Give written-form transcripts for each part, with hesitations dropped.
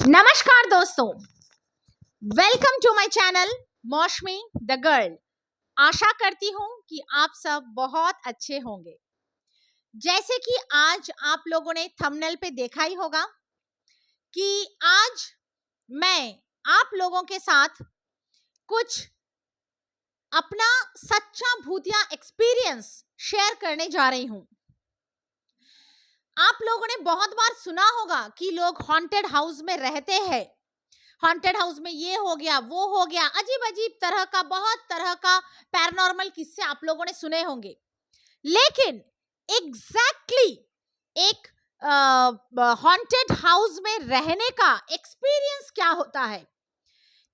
नमस्कार दोस्तों, welcome to my channel मौसमी द गर्ल। आशा करती हूँ कि आप सब बहुत अच्छे होंगे। जैसे कि आज आप लोगों ने थंबनेल पे देखा ही होगा कि आज मैं आप लोगों के साथ कुछ अपना सच्चा भूतिया एक्सपीरियंस शेयर करने जा रही हूँ। आप लोगों ने बहुत बार सुना होगा कि लोग हॉन्टेड हाउस में रहते हैं। हॉन्टेड हाउस में ये हो गया, वो हो गया, अजीब अजीब तरह का, बहुत तरह का पैरानॉर्मल किस्से आप लोगों ने सुने होंगे। लेकिन एग्जैक्टली एक हॉन्टेड हाउस में रहने का एक्सपीरियंस क्या होता है?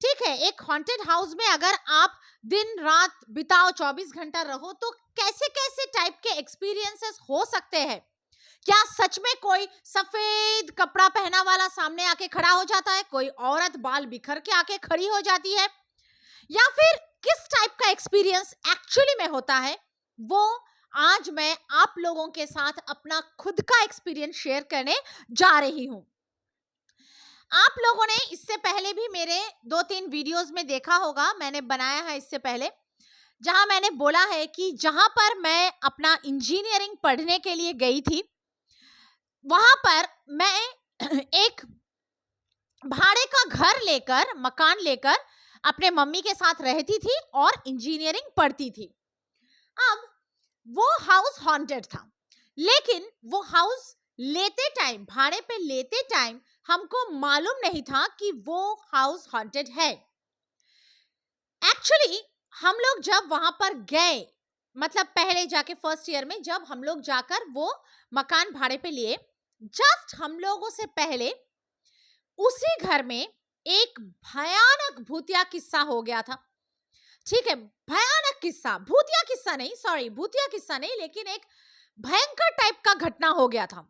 ठीक है, एक हॉन्टेड हाउस में अगर आप दिन रात बिताओ, 24 घंटा रहो, तो कैसे कैसे टाइप के एक्सपीरियंसेस हो सकते हैं। क्या सच में कोई सफेद कपड़ा पहना वाला सामने आके खड़ा हो जाता है, कोई औरत बाल बिखर के आके खड़ी हो जाती है, या फिर किस टाइप का एक्सपीरियंस एक्चुअली में होता है, वो आज मैं आप लोगों के साथ अपना खुद का एक्सपीरियंस शेयर करने जा रही हूं। आप लोगों ने इससे पहले भी मेरे 2-3 वीडियोस में देखा होगा, मैंने बनाया है इससे पहले, जहां मैंने बोला है कि जहां पर मैं अपना इंजीनियरिंग पढ़ने के लिए गई थी, वहां पर मैं एक भाड़े का घर लेकर, मकान लेकर अपने मम्मी के साथ रहती थी और इंजीनियरिंग पढ़ती थी। अब वो हाउस हॉन्टेड था, लेकिन वो हाउस लेते टाइम, भाड़े पे लेते टाइम हमको मालूम नहीं था कि वो हाउस हॉन्टेड है। एक्चुअली हम लोग जब वहां पर गए, मतलब पहले जाके फर्स्ट ईयर में जब हम लोग जाकर वो मकान भाड़े पे लिए, जस्ट हम लोगों से पहले उसी घर में एक भयानक भूतिया किस्सा हो गया था। ठीक है, भयानक किस्सा, भूतिया किस्सा नहीं, सॉरी, भूतिया किस्सा नहीं, लेकिन एक भयंकर टाइप का घटना हो गया था।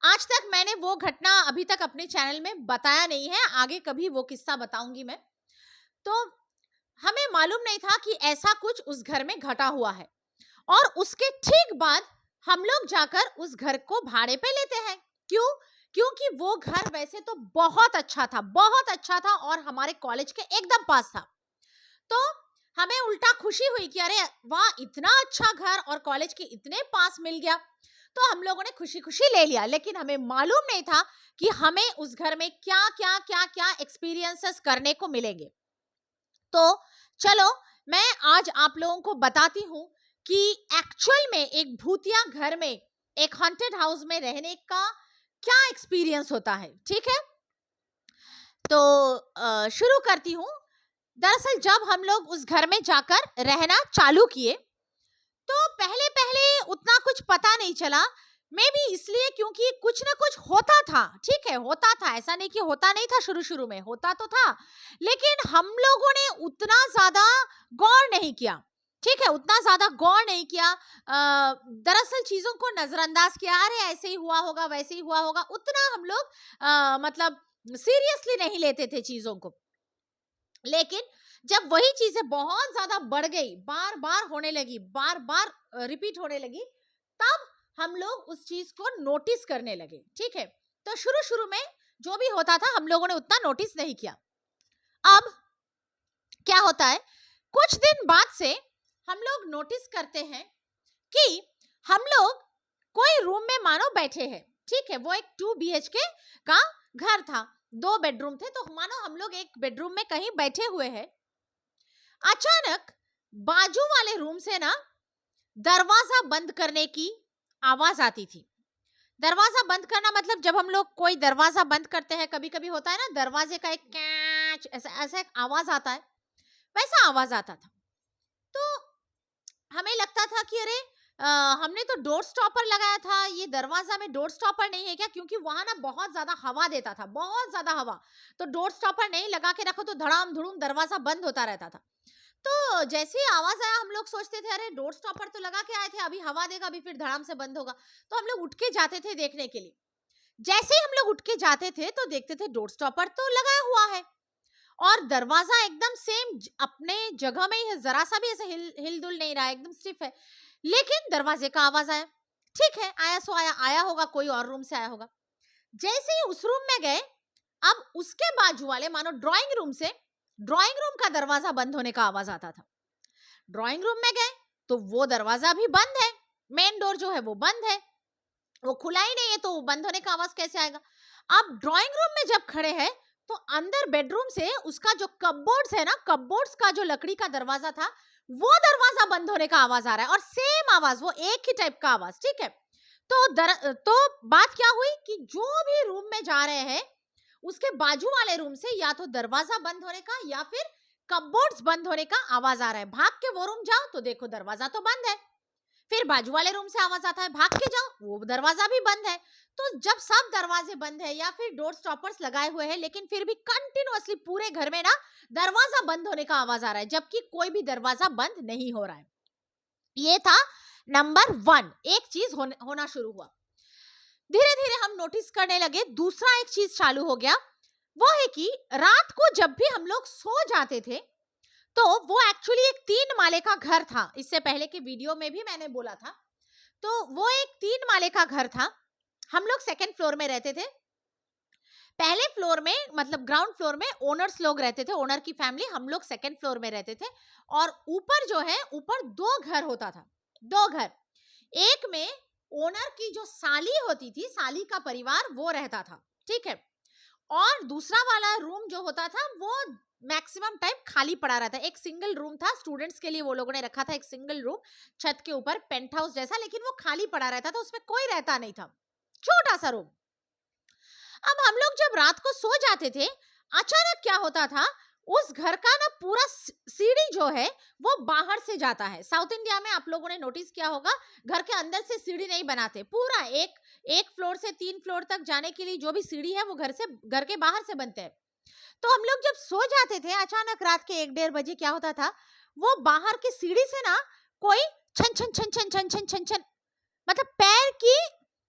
आज तक मैंने वो घटना अभी तक अपने चैनल में बताया नहीं है, आगे कभी वो किस्सा बताऊंगी मैं। तो हमें मालूम नहीं था कि ऐसा कुछ उस घर में घटा हुआ है, और उसके ठीक बाद हम लोग जाकर उस घर को भाड़े पे लेते हैं। क्यों? क्योंकि वो घर वैसे तो बहुत अच्छा था, बहुत अच्छा था, और हमारे कॉलेज के एकदम पास था। तो हमें उल्टा खुशी हुई कि अरे वाह, इतना अच्छा घर और कॉलेज के इतने पास मिल गया। तो हम लोगों ने खुशी खुशी ले लिया, लेकिन हमें मालूम नहीं था कि हमें उस घर में क्या क्या क्या क्या एक्सपीरियंसेस करने को मिलेंगे। तो चलो, मैं आज आप लोगों को बताती हूँ कि एक्चुअल में एक भूतिया घर में, एक हॉन्टेड हाउस में रहने का क्या एक्सपीरियंस होता है। ठीक है, तो शुरू करती हूँ। दरअसल जब हम लोग उस घर में जाकर रहना चालू किए, तो पहले पहले उतना कुछ पता नहीं चला। मे बी इसलिए क्योंकि कुछ ना कुछ होता था। ठीक है, होता था, ऐसा नहीं कि होता नहीं था, शुरू शुरू में होता तो था, लेकिन हम लोगों ने उतना ज्यादा गौर नहीं किया। ठीक है, उतना ज्यादा गौर नहीं किया, दरअसल चीजों को नजरअंदाज किया, अरे ऐसे ही हुआ होगा, वैसे ही हुआ होगा, उतना हम लोग मतलब सीरियसली नहीं लेते थे चीजों को। लेकिन जब वही चीजें बहुत ज्यादा बढ़ गई, बार बार होने लगी, बार बार रिपीट होने लगी, तब हम लोग उस चीज को नोटिस करने लगे। ठीक है, तो शुरू शुरू में जो भी होता था हम लोगों ने उतना नोटिस नहीं किया। अब क्या होता है, कुछ दिन बाद से हम लोग नोटिस करते हैं कि हम लोग कोई रूम में मानो बैठे हैं। ठीक है, वो एक 2 BHK का घर था, 2 बेडरूम थे, तो मानो हम लोग एक बेडरूम में कहीं बैठे हुए हैं। अचानक बाजू वाले रूम से ना दरवाजा बंद करने की आवाज आती थी। दरवाजा बंद करना मतलब जब हम लोग कोई दरवाजा बंद करते हैं, कभी कभी होता है ना, दरवाजे का एक कैच, ऐसा ऐसा एक आवाज आता है, वैसा आवाज आता था। तो हमें लगता था कि अरे हमने तो डोर स्टॉपर लगाया था, ये दरवाजा में डोर स्टॉपर नहीं है क्या? क्योंकि वहां ना बहुत ज्यादा हवा देता था, बहुत ज्यादा हवा, तो डोर स्टॉपर नहीं लगा के रखो तो धड़ाम धुड़ूम दरवाजा बंद होता रहता था। तो जैसे ही आवाज आया, हम लोग सोचते थे अरे डोर स्टॉपर तो लगा के आए थे, अभी हवा देगा, अभी फिर धड़ाम से बंद होगा। तो हम लोग उठ के जाते थे देखने के लिए। जैसे ही हम लोग उठ के जाते थे तो देखते थे डोर स्टॉपर तो लगाया हुआ है, और दरवाजा एकदम सेम अपने जगह में ही है, जरा सा भी ऐसे हिल डुल नहीं रहा है, एकदम स्टिफ है। लेकिन दरवाजे का आवाज आया। ठीक है, आया सो आया, आया होगा, कोई और रूम से आया होगा। जैसे ही उस रूम में गए, अब उसके बाजू वाले मानो ड्राइंग रूम का दरवाजा बंद होने का आवाज आता था। ड्राइंग रूम में गए तो वो दरवाजा भी बंद है, मेन डोर जो है वो बंद है, वो खुला ही नहीं है, तो बंद होने का आवाज कैसे आएगा। अब ड्राइंग रूम में जब खड़े हैं तो अंदर बेडरूम से उसका जो कपबोर्ड्स है ना, कपबोर्ड्स का जो लकड़ी का दरवाजा था वो दरवाजा बंद होने का आवाज आ रहा है, और सेम आवाज, वो एक ही टाइप का आवाज, ठीक है। तो बात क्या हुई कि जो भी रूम में जा रहे हैं उसके बाजू वाले रूम से या तो दरवाजा बंद होने का या फिर कपबोर्ड्स बंद होने का आवाज आ रहा है। भाग के वो रूम जाओ तो देखो दरवाजा तो बंद है, फिर बाजू वाले रूम से आवाज आता है, भाग के जाओ वो दरवाजा भी बंद है। तो जब सब दरवाजे बंद है या फिर डोर स्टॉपर्स लगाए हुए हैं लेकिन फिर भी कंटिन्यूअसली पूरे घर में ना दरवाजा बंद होने का आवाज आ रहा है, जबकि कोई भी दरवाजा बंद नहीं हो रहा है। ये था नंबर 1, एक चीज होना शुरू हुआ। धीरे धीरे हम नोटिस करने लगे, दूसरा एक चीज चालू हो गया, वो है कि रात को जब भी हम लोग सो जाते थे तो वो एक्चुअली एक 3 माले का घर था, इससे पहले के वीडियो में भी मैंने बोला था। तो वो एक 3 माले का घर था, हम लोग सेकंड फ्लोर में रहते थे। पहले फ्लोर में मतलब ग्राउंड फ्लोर में ओनर्स लोग रहते थे, ओनर की फैमिली, हम लोग सेकंड फ्लोर में रहते थे। और ऊपर जो है, ऊपर 2 घर होता था, 2 घर। एक में ओनर की जो साली होती थी, साली का परिवार वो रहता था, ठीक है। और दूसरा वाला रूम जो होता था वो मैक्सिमम टाइम खाली पड़ा रहता है, एक सिंगल रूम था, स्टूडेंट्स के लिए वो लोगों ने रखा था एक सिंगल रूम छत के ऊपर, पेंट हाउस जैसा, लेकिन वो खाली पड़ा रहता था, उसमें कोई रहता नहीं था, छोटा सा रूम। अब हम लोग जब रात को सो जाते थे, अचानक क्या होता था, उस घर का ना पूरा सीढ़ी जो है वो बाहर से जाता है। साउथ इंडिया में आप लोगों ने नोटिस किया होगा, घर के अंदर से सीढ़ी नहीं बनाते, पूरा एक फ्लोर से 3 फ्लोर तक जाने के लिए जो भी सीढ़ी है वो घर के बाहर से बनते हैं। तो हम लोग जब सो जाते थे, अचानक रात के 1-1:30 बजे क्या होता था, वो बाहर की सीढ़ी से ना कोई छन छन छन छन छन छन छन छन, मतलब पैर की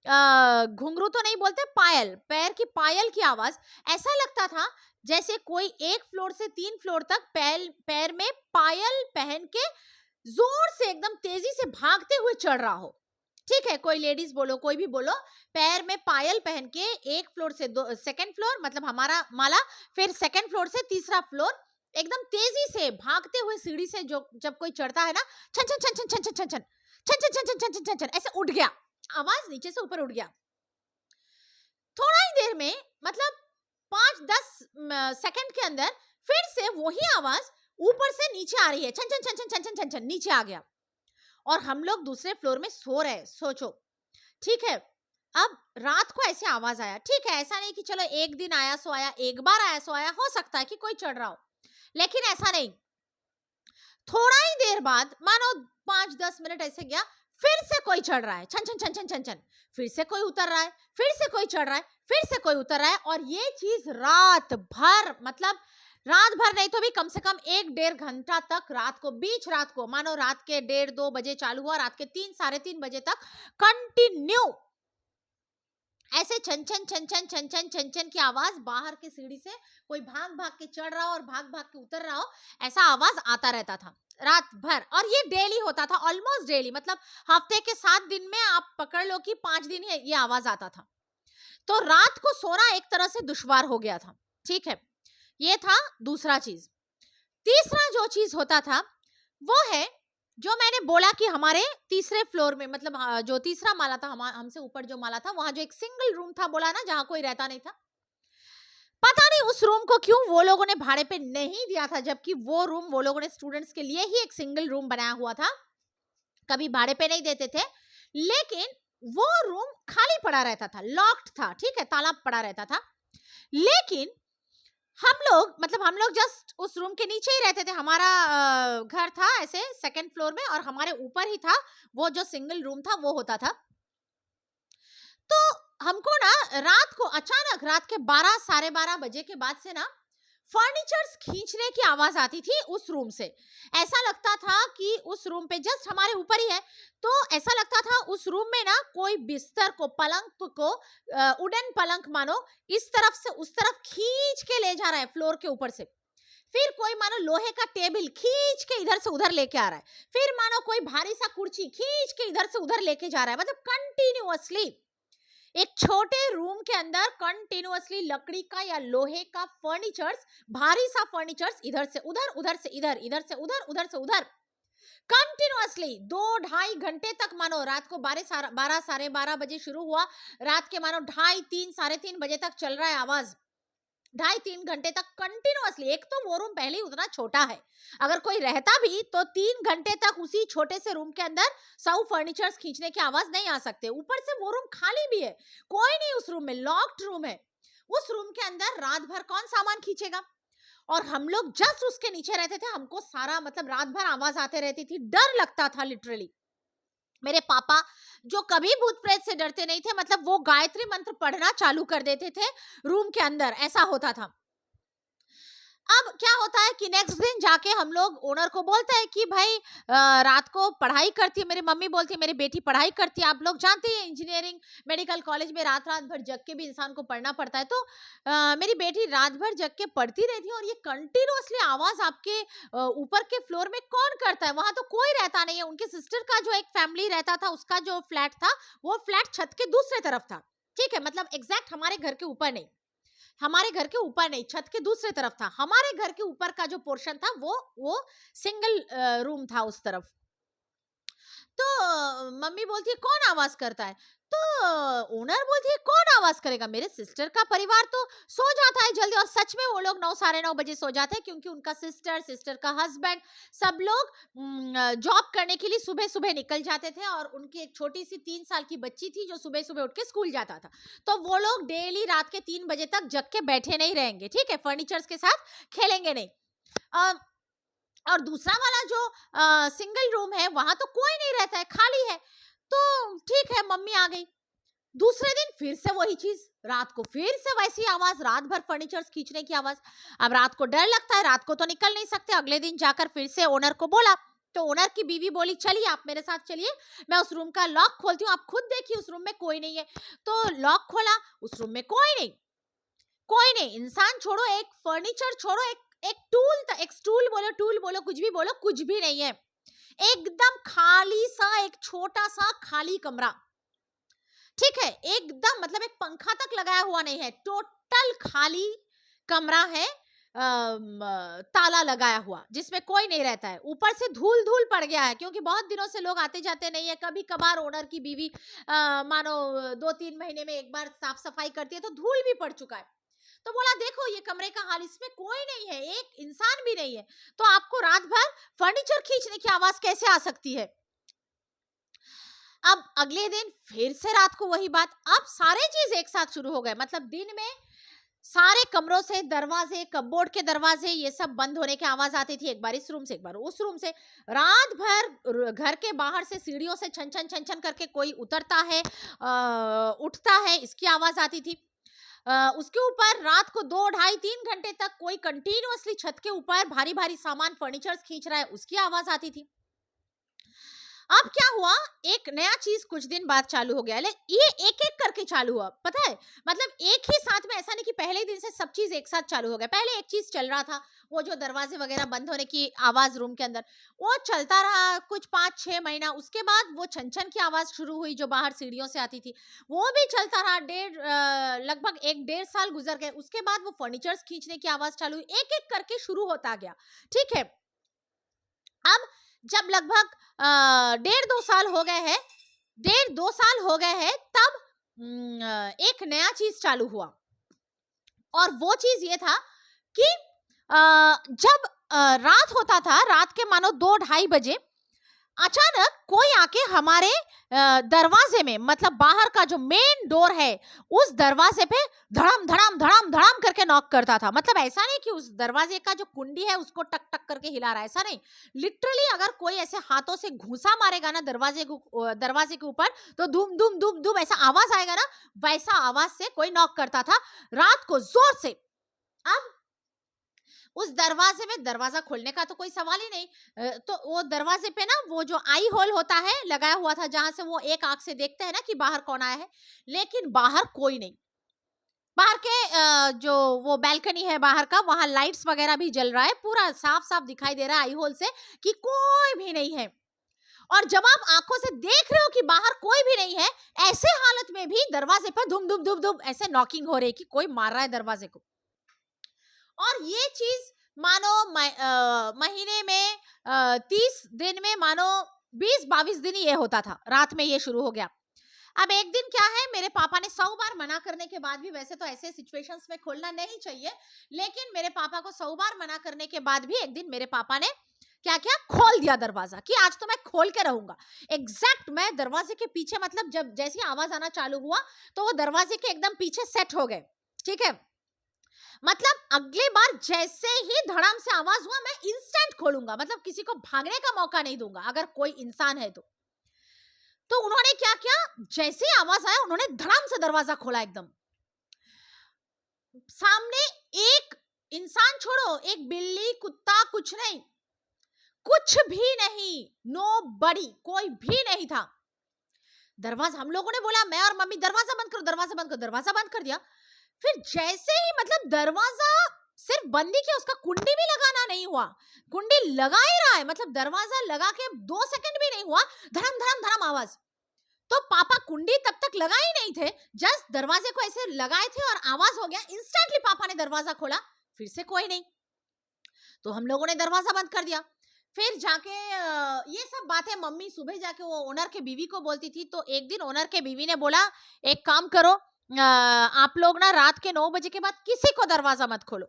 घुंघरू तो नहीं बोलते, पायल, पैर की पायल की आवाज। ऐसा लगता था जैसे कोई 1 फ्लोर से 3 फ्लोर तक पैर में पायल पहन के जोर से एकदम तेजी से भागते हुए चढ़ रहा हो, ठीक है। कोई लेडीज बोलो, कोई भी बोलो, पैर में पायल पहन के 1 फ्लोर से सेकंड फ्लोर, मतलब हमारा माला, फिर सेकंड फ्लोर से तीसरा फ्लोर, एकदम तेजी से भागते हुए सीढ़ी से जो जब कोई चढ़ता है ना, छन छन छन छन छन छन छन छन छन छन छन छन छन छन, ऐसे उठ गया, आवाज नीचे से ऊपर उठ गया। थोड़ा ही देर में, मतलब 5-10 सेकंड के अंदर फिर से वही आवाज ऊपर से नीचे आ रही है, छन छन छन छन छन छन छन, नीचे आ गया। और हम लोग दूसरे फ्लोर में सो रहे, सोचो, ठीक है। अब रात को ऐसे आवाज आया, ठीक है, ऐसा नहीं कि चलो एक दिन आया सो आया, एक बार आया सो आया, हो सकता है कि कोई चढ़ रहा हो, लेकिन ऐसा नहीं। थोड़ा ही देर बाद, मानो 5-10 मिनट ऐसे गया, फिर से कोई चढ़ रहा है, छन छन छन छन छन छन, फिर से कोई उतर रहा है, फिर से कोई चढ़ रहा है, फिर से कोई उतर रहा है। और ये चीज रात भर, मतलब रात भर नहीं तो भी कम से कम 1-1.5 घंटा तक, रात को, बीच रात को, मानो रात के 1:30-2 बजे चालू हुआ, रात के 3-3:30 बजे तक कंटिन्यू ऐसे छन छन छन छन छन छन छन छन की आवाज, बाहर की सीढ़ी से कोई भाग भाग के चढ़ रहा हो और भाग भाग के उतर रहा हो, ऐसा आवाज आता रहता था रात भर। और ये डेली होता था, ऑलमोस्ट डेली, मतलब हफ्ते के 7 दिन में आप पकड़ लो कि 5 दिन ये आवाज आता था। तो रात को सोना एक तरह से दुश्वार हो गया था, ठीक है। ये था दूसरा चीज। तीसरा जो चीज होता था वो है, जो मैंने बोला कि हमारे तीसरे फ्लोर में, मतलब जो तीसरा माला था, हमसे ऊपर जो माला था, वहां जो एक सिंगल रूम था, बोला ना, जहां कोई रहता नहीं था। पता नहीं उस रूम को क्यों वो लोगों ने भाड़े पे नहीं दिया था, जबकि वो रूम वो लोगों ने स्टूडेंट्स के लिए ही एक सिंगल रूम बनाया हुआ था, कभी भाड़े पे नहीं देते थे। लेकिन वो रूम खाली पड़ा रहता था, लॉक्ड था, ठीक है, ताला पड़ा रहता था। लेकिन हम लोग जस्ट उस रूम के नीचे ही रहते थे, हमारा घर था ऐसे सेकंड फ्लोर में, और हमारे ऊपर ही था वो जो सिंगल रूम था, वो होता था। तो हमको ना रात को अचानक, रात के 12-12:30 बजे के बाद से ना फर्नीचर्स खींचने की आवाज आती थी उस रूम से। ऐसा लगता था कि उस रूम पे जस्ट हमारे ऊपर ही है, तो ऐसा लगता था उस रूम में ना कोई बिस्तर को, पलंग को, वुडन पलंग मानो, इस तरफ से उस तरफ खींच के ले जा रहा है फ्लोर के ऊपर से। फिर कोई मानो लोहे का टेबल खींच के इधर से उधर लेके आ रहा है, फिर मानो कोई भारी सा कुर्सी खींच के इधर से उधर लेके जा रहा है, मतलब कंटिन्यूअसली एक छोटे रूम के अंदर कंटिन्यूअसली लकड़ी का या लोहे का फर्नीचर्स, भारी सा फर्नीचर्स, इधर से उधर, उधर से इधर, इधर से उधर, उधर से उधर, कंटिन्यूअसली 2-2.5 घंटे तक, मानो रात को 12 साढ़े 12 बजे शुरू हुआ, रात के मानो 2:30 साढ़े 3 बजे तक चल रहा है आवाज, 2.5-3 घंटे तक कंटिन्यूअसली। एक तो वो रूम पहले ही उतना छोटा है, अगर कोई रहता भी तो 3 घंटे तक उसी छोटे से रूम के अंदर 100 फर्नीचर्स खींचने की आवाज नहीं आ सकते। ऊपर से वो रूम खाली भी है, कोई नहीं उस रूम में, लॉक्ड रूम है। उस रूम के अंदर रात भर कौन सामान खींचेगा? और हम लोग जस्ट उसके नीचे रहते थे, हमको सारा मतलब रात भर आवाज आते रहती थी, डर लगता था लिटरली। मेरे पापा जो कभी भूत प्रेत से डरते नहीं थे, मतलब वो गायत्री मंत्र पढ़ना चालू कर देते थे रूम के अंदर, ऐसा होता था। अब क्या होता है कि नेक्स्ट दिन जाके हम लोग ओनर को बोलते हैं कि भाई रात को पढ़ाई करती है, मेरी मम्मी बोलती है मेरी बेटी पढ़ाई करती है, आप लोग जानते हैं इंजीनियरिंग मेडिकल कॉलेज में रात रात भर जग के भी इंसान को पढ़ना पड़ता है, तो मेरी बेटी रात भर जग के पढ़ती रहती है और ये कंटिन्यूअसली आवाज आपके ऊपर के फ्लोर में कौन करता है? वहां तो कोई रहता नहीं है। उनके सिस्टर का जो एक फैमिली रहता था, उसका जो फ्लैट था, वो फ्लैट छत के दूसरे तरफ था, ठीक है, मतलब एग्जैक्ट हमारे घर के ऊपर नहीं, हमारे घर के ऊपर नहीं, छत के दूसरे तरफ था। हमारे घर के ऊपर का जो पोर्शन था वो सिंगल रूम था उस तरफ। तो मम्मी बोलती है कौन आवाज करता है? तो ओनर बोलती है कौन आवाज करेगा, मेरे सिस्टर का परिवार तो सो जाता है जल्दी, और सच में वो लोग 9 साढ़े 9 बजे सो जाते हैं, क्योंकि उनका सिस्टर का हस्बैंड सब लोग जॉब करने के लिए सुबह सुबह निकल जाते थे, और उनकी एक छोटी सी 3 साल की बच्ची थी जो सुबह सुबह उठ के स्कूल जाता था। तो वो लोग डेली रात के 3 बजे तक जग के बैठे नहीं रहेंगे, ठीक है, फर्नीचर्स के साथ खेलेंगे नहीं। अ, और दूसरा वाला जो सिंगल रूम है, वहां तो कोई नहीं रहता है, खाली है। तो ठीक है, मम्मी आ गई। दूसरे दिन फिर से वही चीज, रात को फिर से वैसी आवाज, रात भर फर्नीचर्स खींचने की आवाज। अब रात को डर लगता है, रात को तो निकल नहीं सकते। अगले दिन जाकर फिर से ओनर को बोला, तो ओनर की बीवी बोली चलिए आप मेरे साथ चलिए, मैं उस रूम का लॉक खोलती हूँ, आप खुद देखिए उस रूम में कोई नहीं है। तो लॉक खोला, उस रूम में कोई नहीं, कोई नहीं, इंसान छोड़ो, एक फर्नीचर छोड़ो, एक टूल, एक स्टूल बोलो, टूल बोलो, कुछ भी बोलो, कुछ भी नहीं है। एकदम खाली सा, एक छोटा सा खाली कमरा, ठीक है, एकदम, मतलब एक पंखा तक लगाया हुआ नहीं है, टोटल खाली कमरा है, ताला लगाया हुआ, जिसमें कोई नहीं रहता है। ऊपर से धूल धूल पड़ गया है, क्योंकि बहुत दिनों से लोग आते जाते नहीं है। कभी कभार ओनर की बीवी मानो 2-3 महीने में एक बार साफ सफाई करती है, तो धूल भी पड़ चुका है। तो बोला देखो ये कमरे का हाल, इसमें कोई नहीं है, एक इंसान भी नहीं है, तो आपको रात भर फर्नीचर खींचने की आवाज कैसे आ सकती है? अब अगले दिन फिर से रात को वही बात, अब सारे चीज एक साथ शुरू हो गए, मतलब दिन में सारे कमरों से दरवाजे, कपबोर्ड के दरवाजे, ये सब बंद होने की आवाज आती थी, एक बार इस रूम से एक बार उस रूम से। रात भर घर के बाहर से सीढ़ियों से छन छन छन छन करके कोई उतरता है, उठता है, इसकी आवाज आती थी। उसके ऊपर रात को 2-2.5-3 घंटे तक कोई कंटिन्यूअसली छत के ऊपर भारी भारी सामान फर्नीचर्स खींच रहा है, उसकी आवाज आती थी। अब क्या हुआ, एक नया चीज कुछ दिन बाद चालू हो गया, ये एक एक करके चालू हुआ, पता है, मतलब एक ही साथ में, ऐसा नहीं कि पहले दिन से सब चीज एक साथ चालू हो गया। पहले एक चीज चल रहा था, वो जो दरवाजे वगैरह बंद होने की आवाज रूम के अंदर, वो चलता रहा कुछ 5-6 महीना। उसके बाद वो छन छन की आवाज शुरू हुई जो बाहर सीढ़ियों से आती थी, वो भी चलता रहा, लगभग 1-1.5 साल गुजर गए। उसके बाद वो फर्नीचर्स खींचने की आवाज चालू हुई, एक एक करके शुरू होता गया, ठीक है। अब जब लगभग 1.5-2 साल हो गए हैं, 1.5-2 साल हो गए हैं, तब एक नया चीज चालू हुआ, और वो चीज ये था कि जब रात होता था, रात के मानो 2-2:30 बजे अचानक कोई आके हमारे दरवाजे में, मतलब बाहर का जो मेन डोर है, उस दरवाजे पे धड़ाम धड़ाम धड़ाम धड़ाम करके नॉक करता था। मतलब ऐसा नहीं कि उस दरवाजे का जो कुंडी है उसको टक टक करके हिला रहा है, ऐसा नहीं, लिटरली अगर कोई ऐसे हाथों से घुसा मारेगा ना दरवाजे के ऊपर, तो धूम धूम धूम धूम ऐसा आवाज आएगा ना, वैसा आवाज से कोई नॉक करता था रात को जोर से। अब उस दरवाजे में, दरवाजा खोलने का तो कोई सवाल ही नहीं, तो वो दरवाजे पे ना वो जो आई होल होता है लगाया हुआ था, जहां से वो एक आंख से देखते हैं ना कि बाहर कौन आया है, लेकिन बाहर कोई नहीं। बाहर के जो वो बैल्कनी है बाहर का, वहां लाइट्स वगैरह भी जल रहा है, पूरा साफ साफ दिखाई दे रहा है आई होल से कि कोई भी नहीं है। और जब आप आंखों से देख रहे हो कि बाहर कोई भी नहीं है, ऐसे हालत में भी दरवाजे पर धुम धुम धुम धुम ऐसे नॉकिंग हो रही है कि कोई मार रहा है दरवाजे को। और ये चीज मानो महीने में 30 दिन में मानो 20-22 दिन ही ये होता था, रात में ये शुरू हो गया। अब एक दिन क्या है, मेरे पापा ने 100 बार मना करने के बाद भी, वैसे तो ऐसे सिचुएशंस में खोलना नहीं चाहिए, लेकिन मेरे पापा को 100 बार मना करने के बाद भी एक दिन मेरे पापा ने क्या किया, खोल दिया दरवाजा कि आज तो मैं खोल के रहूंगा। एग्जैक्ट मैं दरवाजे के पीछे, मतलब जब जैसी आवाज आना चालू हुआ तो वो दरवाजे के एकदम पीछे सेट हो गए। ठीक है, मतलब अगली बार जैसे ही धड़ाम से आवाज हुआ मैं इंस्टेंट खोलूंगा, मतलब किसी को भागने का मौका नहीं दूंगा अगर कोई इंसान है तो उन्होंने क्या किया, जैसे ही आवाज आया उन्होंने धड़ाम से दरवाजा खोला एकदम। सामने एक इंसान छोड़ो, एक बिल्ली कुत्ता कुछ नहीं, कुछ भी नहीं, नो बड़ी, कोई भी नहीं था। दरवाजा, हम लोगों ने बोला, मैं और मम्मी, दरवाजा बंद करो, दरवाजा बंद करो, दरवाजा बंद कर दिया। फिर जैसे ही मतलब दरवाजा सिर्फ बंदी किया, उसका कुंडी भी लगाना नहीं हुआ, कुंडी लगा ही रहा है, मतलब दरवाजा लगा के 2 सेकंड भी नहीं हुआ, धड़म धड़म धड़म आवाज। तो पापा कुंडी तब तक लगा ही नहीं थे, जस्ट दरवाजे को ऐसे लगाए थे और आवाज हो गया, इंस्टेंटली पापा ने दरवाजा खोला, फिर से कोई नहीं। तो हम लोगों ने दरवाजा बंद कर दिया। फिर जाके ये सब बातें मम्मी सुबह जाके वो ओनर के बीवी को बोलती थी। तो एक दिन ओनर के बीवी ने बोला, एक काम करो, आप लोग ना रात के 9 बजे के बाद किसी को दरवाजा मत खोलो,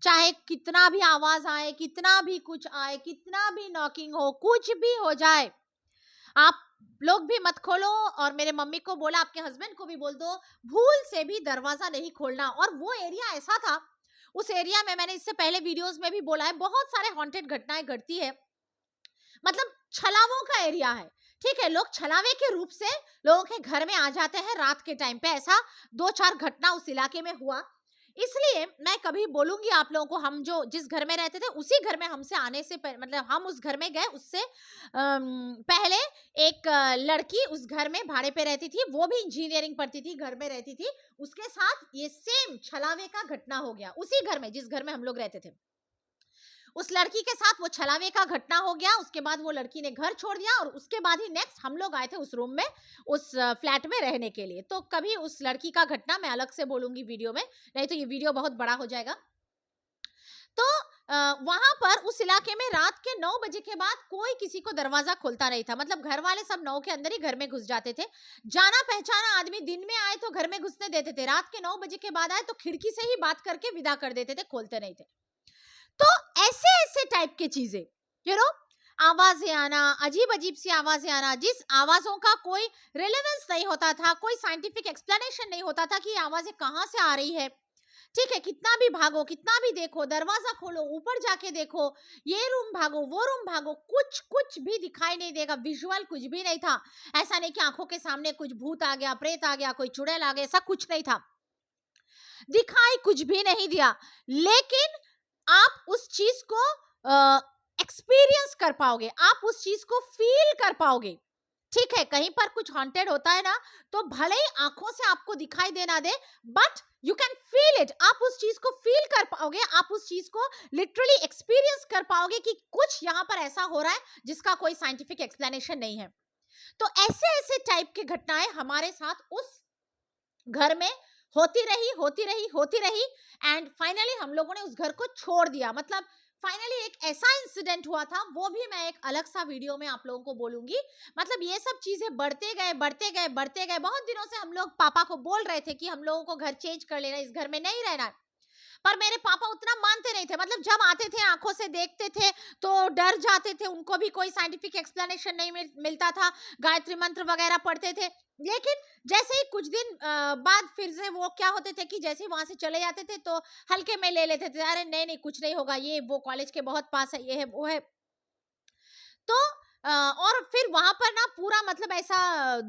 चाहे कितना भी आवाज आए, कितना भी कुछ आए, कितना भी नॉकिंग हो, कुछ भी हो जाए, आप लोग भी मत खोलो। और मेरे मम्मी को बोला, आपके हस्बैंड को भी बोल दो, भूल से भी दरवाजा नहीं खोलना। और वो एरिया ऐसा था, उस एरिया में, मैंने इससे पहले वीडियोस में भी बोला है, बहुत सारे हॉन्टेड घटनाएं घटती है, मतलब छलावों का एरिया है। ठीक है, लोग छलावे के रूप से लोगों के घर में आ जाते हैं रात के टाइम पे। ऐसा 2-4 घटना उस इलाके में हुआ, इसलिए मैं कभी बोलूंगी आप लोगों को, हम जो जिस घर में रहते थे उसी घर में हमसे आने से मतलब हम उस घर में गए उससे पहले एक लड़की उस घर में भाड़े पे रहती थी, वो भी इंजीनियरिंग पढ़ती थी, घर में रहती थी, उसके साथ ये सेम छलावे का घटना हो गया उसी घर में जिस घर में हम लोग रहते थे। उस लड़की के साथ वो छलावे का घटना हो गया। उसके बाद वो लड़की ने घर छोड़ दिया और उसके बाद ही नेक्स्ट हम लोग आए थे उस रूम में, उस फ्लैट में रहने के लिए। तो कभी उस लड़की का घटना मैं अलग से बोलूंगी वीडियो में, नहीं तो ये वीडियो बहुत बड़ा हो जाएगा। तो वहां पर उस इलाके में रात के 9 बजे के बाद कोई किसी को दरवाजा खोलता नहीं था, मतलब घर वाले सब 9 के अंदर ही घर में घुस जाते थे। जाना पहचाना आदमी दिन में आए तो घर में घुसने देते थे, रात के 9 बजे के बाद आए तो खिड़की से ही बात करके विदा कर देते थे, खोलते नहीं थे। तो ऐसे ऐसे टाइप की चीजें, यू नो, आवाजें आना, अजीब अजीब सी आवाजें आना, जिस आवाजों का कोई रिलेवेंस नहीं होता था, कोई साइंटिफिक एक्सप्लेनेशन नहीं होता था कि ये आवाजें कहां से आ रही है। ठीक है, कितना भी भागो, कितना भी देखो, दरवाजा खोलो, ऊपर जाके देखो, ये रूम भागो, वो रूम भागो, कुछ कुछ भी दिखाई नहीं देगा, विजुअल कुछ भी नहीं था। ऐसा नहीं कि आंखों के सामने कुछ भूत आ गया, प्रेत आ गया, कोई चुड़ैल आ गया, ऐसा कुछ नहीं था, दिखाई कुछ भी नहीं दिया। लेकिन आप उस चीज को एक्सपीरियंस कर पाओगे, आप उस चीज को फील कर पाओगे। ठीक है, कहीं पर कुछ हॉन्टेड होता है ना, तो भले ही आंखों से आपको दिखाई देना दे, but you can feel it, आप उस चीज को फील कर पाओगे, आप उस चीज को लिटरली एक्सपीरियंस कर पाओगे कि कुछ यहाँ पर ऐसा हो रहा है जिसका कोई साइंटिफिक एक्सप्लेनेशन नहीं है। तो ऐसे ऐसे टाइप की घटनाएं हमारे साथ उस घर में होती रही, होती रही, होती रही, एंड फाइनली हम लोगों ने उस घर को छोड़ दिया। मतलब फाइनली एक ऐसा इंसिडेंट हुआ था, वो भी मैं एक अलग सा वीडियो में आप लोगों को बोलूंगी। मतलब ये सब चीजें बढ़ते गए, बढ़ते गए, बढ़ते गए। बहुत दिनों से हम लोग पापा को बोल रहे थे कि हम लोगों को घर चेंज कर लेना, इस घर में नहीं रहना है, पर मेरे पापा उतना मानते नहीं थे। मतलब जब आते थे, आंखों से देखते थे तो डर जाते थे, उनको भी कोई साइंटिफिक एक्सप्लेनेशन नहीं मिलता था, गायत्री मंत्र वगैरह पढ़ते थे। लेकिन जैसे ही कुछ दिन बाद फिर से वो क्या होते थे कि जैसे ही वहां से चले जाते थे तो हल्के में ले लेते थे, अरे नहीं नहीं कुछ नहीं होगा, ये वो कॉलेज के बहुत पास है, ये है वो है। तो और फिर वहां पर ना पूरा मतलब ऐसा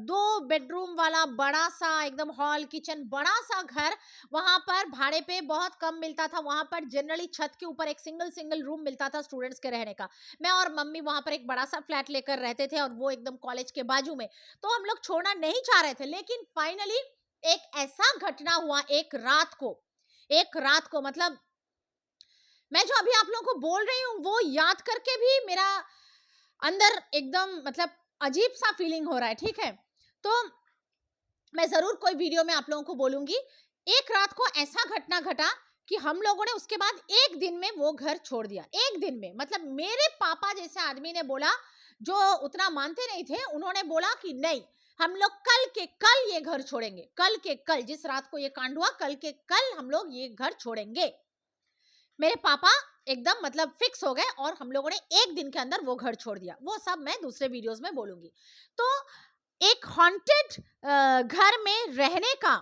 2 बेडरूम वाला बड़ा सा एकदम हॉल किचन बड़ा सा घर, वहां पर भाड़े पे बहुत कम मिलता था। वहां पर जनरली छत के ऊपर एक सिंगल सिंगल रूम मिलता था स्टूडेंट्स के रहने का। मैं और मम्मी वहां पर एक बड़ा सा फ्लैट लेकर रहते थे और वो एकदम कॉलेज के बाजू में। तो हम लोग छोड़ना नहीं चाह रहे थे, लेकिन फाइनली एक ऐसा घटना हुआ एक रात को, एक रात को, मतलब मैं जो अभी आप लोगों को बोल रही हूँ वो याद करके भी मेरा अंदर एकदम मतलब अजीब सा फीलिंग हो रहा है, ठीक है। तो मैं जरूर कोई वीडियो में आप लोगों को बोलूंगी। एक रात को ऐसा घटना घटा कि हम लोगों ने उसके बाद एक दिन में वो घर छोड़ दिया, एक दिन में। मतलब मेरे पापा जैसे आदमी ने बोला, जो उतना मानते नहीं थे, उन्होंने बोला कि नहीं, हम लोग कल के कल ये घर छोड़ेंगे, कल के कल, जिस रात को ये कांड हुआ कल के कल हम लोग ये घर छोड़ेंगे। मेरे पापा एकदम मतलब फिक्स हो गए और हम लोगों ने एक दिन के अंदर वो घर छोड़ दिया। वो सब मैं दूसरे वीडियोस में बोलूंगी। तो एक हॉन्टेड घर में रहने का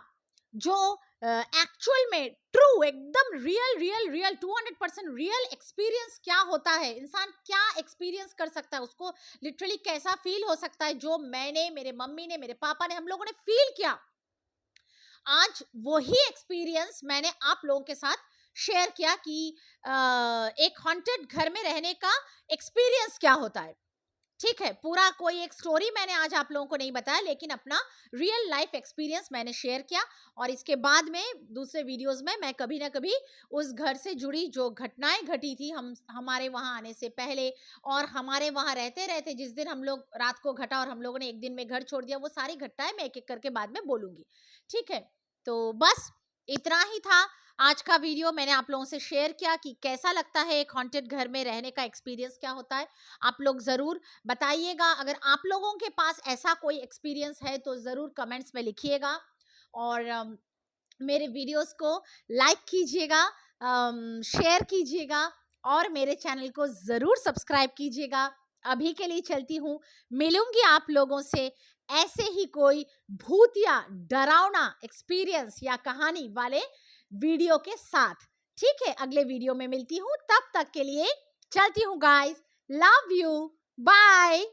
जो एक्चुअल में ट्रू, एकदम real real real 200% real experience क्या होता है, इंसान क्या एक्सपीरियंस कर सकता है, उसको लिटरली कैसा फील हो सकता है, जो मैंने, मेरे मम्मी ने, मेरे पापा ने, हम लोगों ने फील किया, आज वही एक्सपीरियंस मैंने आप लोगों के साथ शेयर किया कि एक हॉन्टेड घर में रहने का एक्सपीरियंस क्या होता है। ठीक है, पूरा कोई एक स्टोरी मैंने आज आप लोगों को नहीं बताया, लेकिन अपना रियल लाइफ एक्सपीरियंस मैंने शेयर किया। और इसके बाद में दूसरे वीडियोस में मैं कभी ना कभी उस घर से जुड़ी जो घटनाएं घटी थी हमारे वहां आने से पहले, और हमारे वहां रहते रहते जिस दिन हम लोग रात को घटा और हम लोगों ने एक दिन में घर छोड़ दिया, वो सारी घटनाएं मैं एक एक करके बाद में बोलूंगी। ठीक है, तो बस इतना ही था आज का वीडियो। मैंने आप लोगों से शेयर किया कि कैसा लगता है एक हॉन्टेड घर में रहने का एक्सपीरियंस क्या होता है। आप लोग जरूर बताइएगा, अगर आप लोगों के पास ऐसा कोई एक्सपीरियंस है तो जरूर कमेंट्स में लिखिएगा। और मेरे वीडियोस को लाइक कीजिएगा, शेयर कीजिएगा, और मेरे चैनल को जरूर सब्सक्राइब कीजिएगा। अभी के लिए चलती हूँ, मिलूंगी आप लोगों से ऐसे ही कोई भूतिया डरावना एक्सपीरियंस या कहानी वाले वीडियो के साथ। ठीक है, अगले वीडियो में मिलती हूँ, तब तक के लिए चलती हूँ गाइस, लव यू, बाय।